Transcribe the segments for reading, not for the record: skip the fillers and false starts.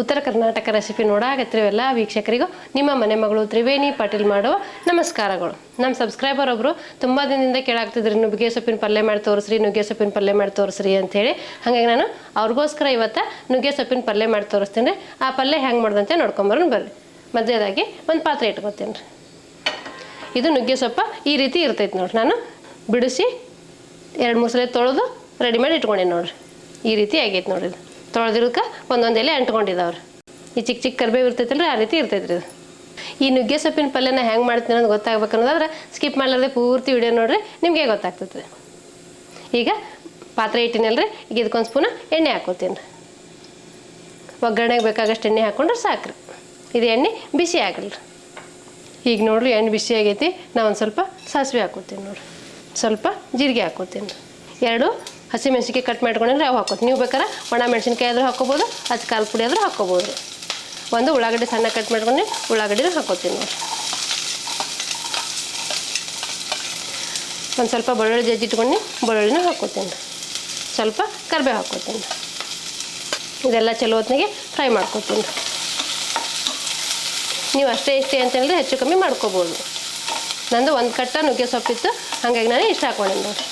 ಉತ್ತರ ಕರ್ನಾಟಕ ರೆಸಿಪಿ ನೋಡಾಕತ್ತಿರೋ ಎಲ್ಲ ವೀಕ್ಷಕರಿಗೂ ನಿಮ್ಮ ಮನೆ ಮಗಳು ತ್ರಿವೇಣಿ ಪಾಟೀಲ್ ಮಾಡುವ ನಮಸ್ಕಾರಗಳು. ನಮ್ಮ ಸಬ್ಸ್ಕ್ರೈಬರ್ ಒಬ್ಬರು ತುಂಬ ದಿನದಿಂದ ಕೇಳಾಗ್ತಿದ್ರು ನುಗ್ಗೆ ಸೊಪ್ಪಿನ ಪಲ್ಯ ಮಾಡಿ ತೋರಿಸ್ರಿ, ನುಗ್ಗೆ ಸೊಪ್ಪಿನ ಪಲ್ಯ ಮಾಡಿ ತೋರಿಸ್ರಿ ಅಂಥೇಳಿ. ಹಾಗಾಗಿ ನಾನು ಅವ್ರಿಗೋಸ್ಕರ ಇವತ್ತು ನುಗ್ಗೆ ಸೊಪ್ಪಿನ ಪಲ್ಯ ಮಾಡಿ ತೋರಿಸ್ತೀನಿ ರೀ. ಆ ಪಲ್ಯ ಹೆಂಗೆ ಮಾಡ್ದಂತೆ ನೋಡ್ಕೊಂಬರೋಣ ಬರ್ರಿ. ಮಧ್ಯದಾಗಿ ಒಂದು ಪಾತ್ರೆ ಇಟ್ಕೊತೀನಿ ರೀ. ಇದು ನುಗ್ಗೆ ಸೊಪ್ಪ ಈ ರೀತಿ ಇರ್ತೈತೆ ನೋಡ್ರಿ. ನಾನು ಬಿಡಿಸಿ 2-3 ಸಲ ತೊಳೆದು ರೆಡಿ ಮಾಡಿ ಇಟ್ಕೊಂಡೀನಿ ನೋಡ್ರಿ. ಈ ರೀತಿ ಆಗೈತೆ ನೋಡ್ರಿ. ಇದು ತೊಳೆದಿರೋಕೆ ಒಂದೊಂದು ಎಲೆ ಅಂಟ್ಕೊಂಡಿದ್ದಾವ್ರಿ. ಈ ಚಿಕ್ಕ ಚಿಕ್ಕ ಕರಿಬೇವು ಇರ್ತೈತಲ್ರಿ, ಆ ರೀತಿ ಇರ್ತೈತೆ ರೀ. ಈ ನುಗ್ಗೆ ಸೊಪ್ಪಿನ ಪಲ್ಯನ ಹೆಂಗೆ ಮಾಡ್ತೀನಿ ಅನ್ನೋದು ಗೊತ್ತಾಗ್ಬೇಕು ಅನ್ನೋದಾದ್ರೆ ಸ್ಕಿಪ್ ಮಾಡಲಾರ್ದೆ ಪೂರ್ತಿ ವಿಡಿಯೋ ನೋಡ್ರಿ, ನಿಮಗೆ ಗೊತ್ತಾಗ್ತೈತೆ. ಈಗ ಪಾತ್ರೆ ಇಟ್ಟಿನಲ್ರಿ, ಈಗ ಇದಕ್ಕೊಂದು ಸ್ಪೂನ ಎಣ್ಣೆ ಹಾಕೋತೀನಿ ರೀ. ಒಗ್ಗರಣೆಗೆ ಬೇಕಾಗಷ್ಟು ಎಣ್ಣೆ ಹಾಕೊಂಡ್ರೆ ಸಾಕ್ರಿ. ಇದು ಎಣ್ಣೆ ಬಿಸಿ ಆಗಲ್ರಿ. ಈಗ ನೋಡ್ರಿ ಎಣ್ಣೆ ಬಿಸಿ ಆಗೈತಿ. ನಾವು ಒಂದು ಸ್ವಲ್ಪ ಸಾಸಿವೆ ಹಾಕೋತೀನಿ ನೋಡ್ರಿ, ಸ್ವಲ್ಪ ಜೀರಿಗೆ ಹಾಕೋತೀನಿ ರೀ. 2 ಹಸಿಮೆಣ್ಸಿನ್ಕಾಯಿ ಕಟ್ ಮಾಡ್ಕೊಂಡ್ರೆ ಅವು ಹಾಕೋತೀನಿ. ನೀವು ಬೇಕಾದ್ರೆ ಒಣ ಮೆಣಸಿನ್ಕಾಯಿ ಆದರೂ ಹಾಕೋಬೋದು, ಅದು ಖಾರ ಪುಡಿ ಆದರೂ ಹಾಕೋಬೋದು ರೀ. ಒಂದು ಉಳ್ಳಾಗಡ್ಡಿ ಸಣ್ಣ ಕಟ್ ಮಾಡ್ಕೊಂಡು ಉಳ್ಳಾಗಡ್ಡಿನೂ ಹಾಕೋತೀನಿ ನೋಡಿರಿ. ಒಂದು ಸ್ವಲ್ಪ ಬೆಳ್ಳುಳ್ಳಿ ಜಜ್ಜಿ ಇಟ್ಕೊಂಡು ಬೆಳ್ಳುಳ್ಳಿನೂ ಹಾಕೋತೀನಿ ರೀ. ಸ್ವಲ್ಪ ಕರಿಬೇವು ಹಾಕೋತೀನಿ ರೀ. ಇದೆಲ್ಲ ಚಲೋ ಹೊತ್ತಿಗೆ ಫ್ರೈ ಮಾಡ್ಕೋತೀನಿ ರೀ. ನೀವು ಅಷ್ಟೇ ಇಷ್ಟೇ ಅಂತೇಳಿದ್ರೆ ಹೆಚ್ಚು ಕಮ್ಮಿ ಮಾಡ್ಕೋಬೋದು. ನಂದು ಒಂದು ಕಟ್ಟ ನುಗ್ಗೆ ಸೊಪ್ಪಿತ್ತು, ಹಾಗಾಗಿ ನಾನು ಇಷ್ಟ ಹಾಕೊಂಡೇನಿ ನೋಡಿರಿ.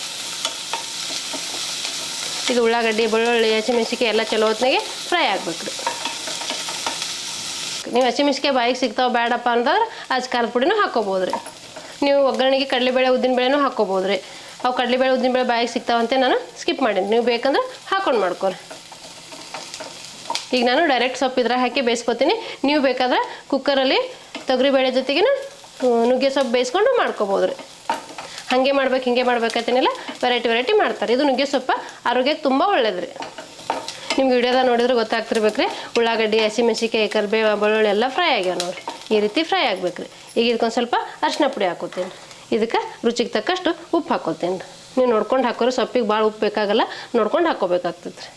ಇದು ಉಳ್ಳಾಗಡ್ಡಿ ಬೆಳ್ಳುಳ್ಳಿ ಹಸಿಮೆಣ್ಸಿನ್ಕಾಯಿ ಎಲ್ಲ ಚಲೋ ಹೊತ್ತಿಗೆ ಫ್ರೈ ಆಗ್ಬೇಕು ರೀ. ನೀವು ಹಸಿಮೆಣ್ಸಿನ್ಕಾಯಿ ಬಾಯಿಗೆ ಸಿಗ್ತಾವೆ ಬೇಡಪ್ಪ ಅಂತಂದ್ರೆ ಅದು ಖಾರದ ಪುಡಿನೂ ಹಾಕ್ಕೋಬೋದು ರೀ. ನೀವು ಒಗ್ಗರಣೆಗೆ ಕಡಲೆಬೇಳೆ ಉದ್ದಿನಬೇಳೆನೂ ಹಾಕ್ಕೋಬೋದು ರೀ. ಅವು ಕಡಲೆಬೇಳೆ ಉದ್ದಿನಬೇಳೆ ಬಾಯಿಗೆ ಸಿಗ್ತಾವಂತೆ ನಾನು ಸ್ಕಿಪ್ ಮಾಡೀನಿ. ನೀವು ಬೇಕಂದ್ರೆ ಹಾಕೊಂಡು ಮಾಡ್ಕೊರಿ. ಈಗ ನಾನು ಡೈರೆಕ್ಟ್ ಸೊಪ್ಪು ಇದ್ರೆ ಹಾಕಿ ಬೇಯಿಸ್ಕೊತೀನಿ. ನೀವು ಬೇಕಾದ್ರೆ ಕುಕ್ಕರಲ್ಲಿ ತೊಗರಿಬೇಳೆ ಜೊತೆಗೆ ನುಗ್ಗೆ ಸೊಪ್ಪು ಬೇಯಿಸ್ಕೊಂಡು ಮಾಡ್ಕೋಬೋದು ರೀ. ಹಾಗೆ ಮಾಡ್ಬೇಕು ಹಿಂಗೆ ಮಾಡ್ಬೇಕಂತೇನಿಲ್ಲ, ವೆರೈಟಿ ಮಾಡ್ತಾರೆ. ಇದು ನುಗ್ಗೆ ಸೊಪ್ಪು ಆರೋಗ್ಯಕ್ಕೆ ತುಂಬ ಒಳ್ಳೇದು ರೀ. ನಿಮ್ಗೆ ವಿಡಿಯೋದಾಗ ನೋಡಿದ್ರೆ ಗೊತ್ತಾಗ್ತಿರ್ಬೇಕು ರೀ. ಉಳ್ಳಾಗಡ್ಡಿ ಹಸಿಮೆಣ್ಸಿನ್ಕಾಯಿ ಕರಿಬೇವು ಬೆಳ್ಳುಳ್ಳಿ ಎಲ್ಲ ಫ್ರೈ ಆಗ್ಯಾವ ನೋಡಿರಿ. ಈ ರೀತಿ ಫ್ರೈ ಆಗ್ಬೇಕು ರೀ. ಈಗ ಇದಕ್ಕೊಂದು ಸ್ವಲ್ಪ ಅರಿಶಿನ ಪುಡಿ ಹಾಕೋತೀನಿ. ಇದಕ್ಕೆ ರುಚಿಗೆ ತಕ್ಕಷ್ಟು ಉಪ್ಪು ಹಾಕೋತೀನಿ ರೀ. ನೀವು ನೋಡ್ಕೊಂಡು ಹಾಕೋರಿ, ಸೊಪ್ಪಿಗೆ ಭಾಳ ಉಪ್ಪು ಬೇಕಾಗಲ್ಲ, ನೋಡ್ಕೊಂಡು ಹಾಕೋಬೇಕಾಗ್ತದೆ ರೀ.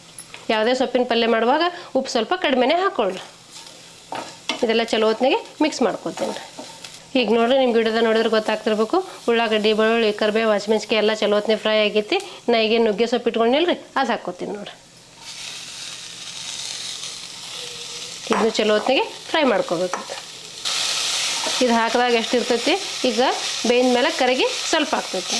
ಯಾವುದೇ ಸೊಪ್ಪಿನ ಪಲ್ಯ ಮಾಡುವಾಗ ಉಪ್ಪು ಸ್ವಲ್ಪ ಕಡಿಮೆನೇ ಹಾಕ್ಕೊಳ್ರಿ. ಇದೆಲ್ಲ ಚಲೋ ಹೊತ್ತಿಗೆ ಮಿಕ್ಸ್ ಮಾಡ್ಕೊತೀನಿ ರೀ. ಈಗ ನೋಡಿರಿ, ನಿಮ್ಮ ವಿಡಿಯೋದ ನೋಡಿದ್ರೆ ಗೊತ್ತಾಗ್ತಿರ್ಬೇಕು. ಉಳ್ಳಾಗಡ್ಡಿ ಬೆಳ್ಳುಳ್ಳಿ ಕರಿಬೇವು ಹಸಿಮೆಣ್ಸಿನ್ಕಾಯಿ ಎಲ್ಲ ಚಲೋ ಹೊತ್ತಿಗೆ ಫ್ರೈ ಆಗೈತಿ. ನಾ ಈಗೇನು ನುಗ್ಗೆ ಸೊಪ್ಪು ಇಟ್ಕೊಂಡಿಲ್ರಿ, ಅದು ಹಾಕ್ಕೋತೀನಿ ನೋಡಿರಿ. ಇದನ್ನು ಚಲೋ ಹೊತ್ತಿಗೆ ಫ್ರೈ ಮಾಡ್ಕೋಬೇಕು. ಇದು ಹಾಕಿದಾಗ ಎಷ್ಟು ಇರ್ತೈತಿ, ಈಗ ಬೇಯಿದ ಮೇಲೆ ಕರಗಿ ಸ್ವಲ್ಪ ಹಾಕ್ತೈತಿ.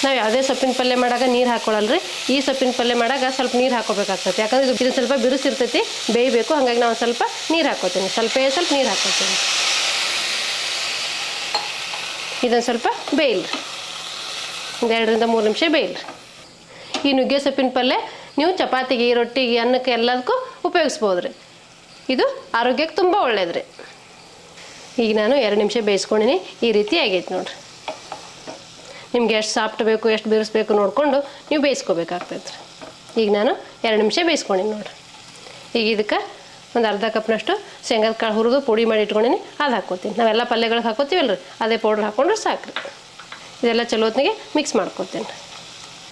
ನಾವು ಯಾವುದೇ ಸೊಪ್ಪಿನ ಪಲ್ಯ ಮಾಡಾಗ ನೀರು ಹಾಕ್ಕೊಳ್ಳಲ್ರಿ. ಈ ಸೊಪ್ಪಿನ ಪಲ್ಯ ಮಾಡಾಗ ಸ್ವಲ್ಪ ನೀರು ಹಾಕೋಬೇಕಾಗ್ತೈತಿ. ಯಾಕಂದ್ರೆ ಇದು ಸ್ವಲ್ಪ ಬಿರುಸಿರ್ತೈತಿ, ಬೇಯಬೇಕು. ಹಾಗಾಗಿ ನಾವು ಸ್ವಲ್ಪ ನೀರು ಹಾಕ್ಕೋತೀನಿ. ಸ್ವಲ್ಪ ನೀರು ಹಾಕ್ಕೋತೀನಿ. ಇದೊಂದು ಸ್ವಲ್ಪ ಬೇಯಿಲ್ರಿ, ಒಂದು 2-3 ನಿಮಿಷ ಬೇಯಿಲ್ರಿ. ಈ ನುಗ್ಗೆ ಸೊಪ್ಪಿನ ಪಲ್ಯ ನೀವು ಚಪಾತಿಗೆ, ರೊಟ್ಟಿಗೆ, ಅನ್ನಕ್ಕೆ ಎಲ್ಲದಕ್ಕೂ ಉಪಯೋಗಿಸ್ಬೋದು ರೀ. ಇದು ಆರೋಗ್ಯಕ್ಕೆ ತುಂಬ ಒಳ್ಳೇದು ರೀ. ಈಗ ನಾನು 2 ನಿಮಿಷ ಬೇಯಿಸ್ಕೊಂಡಿನಿ. ಈ ರೀತಿ ಆಗೈತೆ ನೋಡಿರಿ. ನಿಮ್ಗೆ ಎಷ್ಟು ಸಾಫ್ಟ್ ಬೇಕು, ಎಷ್ಟು ಬಿರಿಸ್ಬೇಕು ನೋಡಿಕೊಂಡು ನೀವು ಬೇಯಿಸ್ಕೋಬೇಕಾಗ್ತೈತೆ ರೀ. ಈಗ ನಾನು 2 ನಿಮಿಷ ಬೇಯಿಸ್ಕೊಂಡಿನಿ ನೋಡಿರಿ. ಈಗ ಇದಕ್ಕೆ ಒಂದು ಅರ್ಧ ಕಪ್ನಷ್ಟು ಶೇಂಗಾದ ಕಾಳು ಹುರಿದು ಪುಡಿ ಮಾಡಿ ಇಟ್ಕೊಂಡಿನಿ, ಅದು ಹಾಕ್ಕೋತೀನಿ. ನಾವೆಲ್ಲ ಪಲ್ಯಗಳಿಗೆ ಹಾಕೋತೀವಲ್ಲ ರೀ, ಅದೇ ಪೌಡ್ರ್ ಹಾಕ್ಕೊಂಡ್ರೆ ಸಾಕು ರೀ. ಇದೆಲ್ಲ ಚಲೋ ಹೊತ್ತಿಗೆ ಮಿಕ್ಸ್ ಮಾಡ್ಕೊತೀನಿ ರೀ.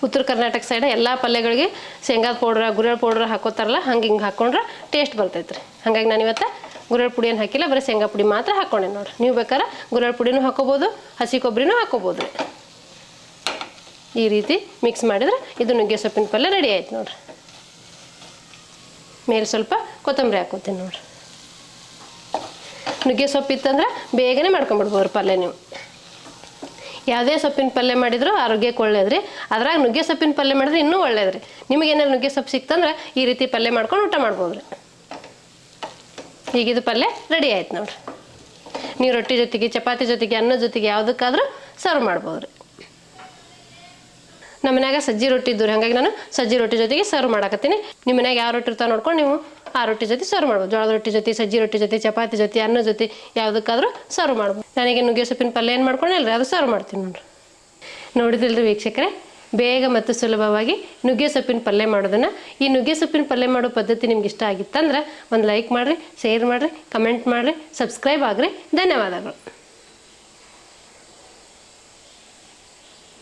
ಉತ್ತರ ಕರ್ನಾಟಕ ಸೈಡ್ ಎಲ್ಲ ಪಲ್ಯಗಳಿಗೆ ಶೇಂಗಾದ ಪೌಡ್ರ ಗುರೆಳ್ ಪೌಡ್ರ್ ಹಾಕೋತಾರಲ್ಲ, ಹಿಂಗೆ ಹಾಕ್ಕೊಂಡ್ರೆ ಟೇಸ್ಟ್ ಬರ್ತೈತೆ ರೀ. ಹಾಗಾಗಿ ನಾನು ಇವತ್ತು ಗುರೆಳ್ ಪುಡಿಯನ್ನು ಹಾಕಿಲ್ಲ, ಬರೀ ಶೇಂಗಾ ಪುಡಿ ಮಾತ್ರ ಹಾಕ್ಕೊಂಡೆ ನೋಡಿರಿ. ನೀವು ಬೇಕಾದ್ರೆ ಗುರೆಳ್ ಪುಡಿನೂ ಹಾಕೋಬೋದು, ಹಸಿ ಕೊಬ್ಬರಿನೂ ಹಾಕೋಬೋದು ರೀ. ಈ ರೀತಿ ಮಿಕ್ಸ್ ಮಾಡಿದ್ರೆ ಇದು ನುಗ್ಗೆ ಸೊಪ್ಪಿನ ಪಲ್ಯ ರೆಡಿ ಆಯ್ತು ನೋಡಿರಿ. ಮೇಲೆ ಸ್ವಲ್ಪ ಕೊತ್ತಂಬರಿ ಹಾಕೋತೀನಿ ನೋಡಿರಿ. ನುಗ್ಗೆ ಸೊಪ್ಪು ಇತ್ತಂದ್ರೆ ಬೇಗನೆ ಮಾಡ್ಕೊಂಬಿಡ್ಬೋದು ಪಲ್ಯ. ನೀವು ಯಾವುದೇ ಸೊಪ್ಪಿನ ಪಲ್ಯ ಮಾಡಿದ್ರು ಆರೋಗ್ಯಕ್ಕೆ ಒಳ್ಳೇದು ರೀ. ಅದ್ರಾಗ ನುಗ್ಗೆ ಸೊಪ್ಪಿನ ಪಲ್ಯ ಮಾಡಿದ್ರೆ ಇನ್ನೂ ಒಳ್ಳೇದು ರೀ. ನಿಮಗೇನಾದ್ರು ನುಗ್ಗೆ ಸೊಪ್ಪು ಸಿಕ್ತಂದ್ರೆ ಈ ರೀತಿ ಪಲ್ಯ ಮಾಡ್ಕೊಂಡು ಊಟ ಮಾಡ್ಬೋದು ರೀ. ಈಗ ಇದು ಪಲ್ಯ ರೆಡಿ ಆಯ್ತು ನೋಡಿರಿ. ನೀವು ರೊಟ್ಟಿ ಜೊತೆಗೆ, ಚಪಾತಿ ಜೊತೆಗೆ, ಅನ್ನ ಜೊತೆಗೆ ಯಾವುದಕ್ಕಾದ್ರೂ ಸರ್ವ್ ಮಾಡ್ಬೋದು ರೀ. ನಮ್ಮ ಮನ್ಯಾಗ ಸಜ್ಜಿ ರೊಟ್ಟಿ ಇದ್ದು ರೀ, ಹಾಗಾಗಿ ನಾನು ಸಜ್ಜಿ ರೊಟ್ಟಿ ಜೊತೆಗೆ ಸರ್ವ್ ಮಾಡಕತ್ತೀನಿ. ನಿಮ್ಮ ಮನ್ಯಾಗ ಯಾವ ರೊಟ್ಟಿ ಇರ್ತಾವೆ ನೋಡ್ಕೊಂಡು ನೀವು ಆ ರೊಟ್ಟಿ ಜೊತೆ ಸರ್ವ್ ಮಾಡ್ಬೋದು. ಜೋಳದ ರೊಟ್ಟಿ ಜೊತೆ, ಸಜ್ಜಿ ರೊಟ್ಟಿ ಜೊತೆ, ಚಪಾತಿ ಜೊತೆ, ಅನ್ನ ಜೊತೆ ಯಾವುದಕ್ಕಾದ್ರೂ ಸರ್ವ್ ಮಾಡ್ಬೋದು. ನನಗೆ ನುಗ್ಗೆ ಸೊಪ್ಪಿನ ಪಲ್ಯ ಏನು ಮಾಡ್ಕೊಂಡಲ್ರಿ, ಅದು ಸರ್ವ್ ಮಾಡ್ತೀನಿ ನೋಡಿರಿ. ನೋಡಿದಿಲ್ರಿ ವೀಕ್ಷಕರೇ, ಬೇಗ ಮತ್ತು ಸುಲಭವಾಗಿ ನುಗ್ಗೆ ಸೊಪ್ಪಿನ ಪಲ್ಯ ಮಾಡೋದನ್ನು. ಈ ನುಗ್ಗೆ ಸೊಪ್ಪಿನ ಪಲ್ಯ ಮಾಡೋ ಪದ್ಧತಿ ನಿಮ್ಗೆ ಇಷ್ಟ ಆಗಿತ್ತಂದ್ರೆ ಒಂದು ಲೈಕ್ ಮಾಡಿರಿ, ಶೇರ್ ಮಾಡಿರಿ, ಕಮೆಂಟ್ ಮಾಡಿರಿ, ಸಬ್ಸ್ಕ್ರೈಬ್ ಆಗಿರಿ. ಧನ್ಯವಾದಗಳು.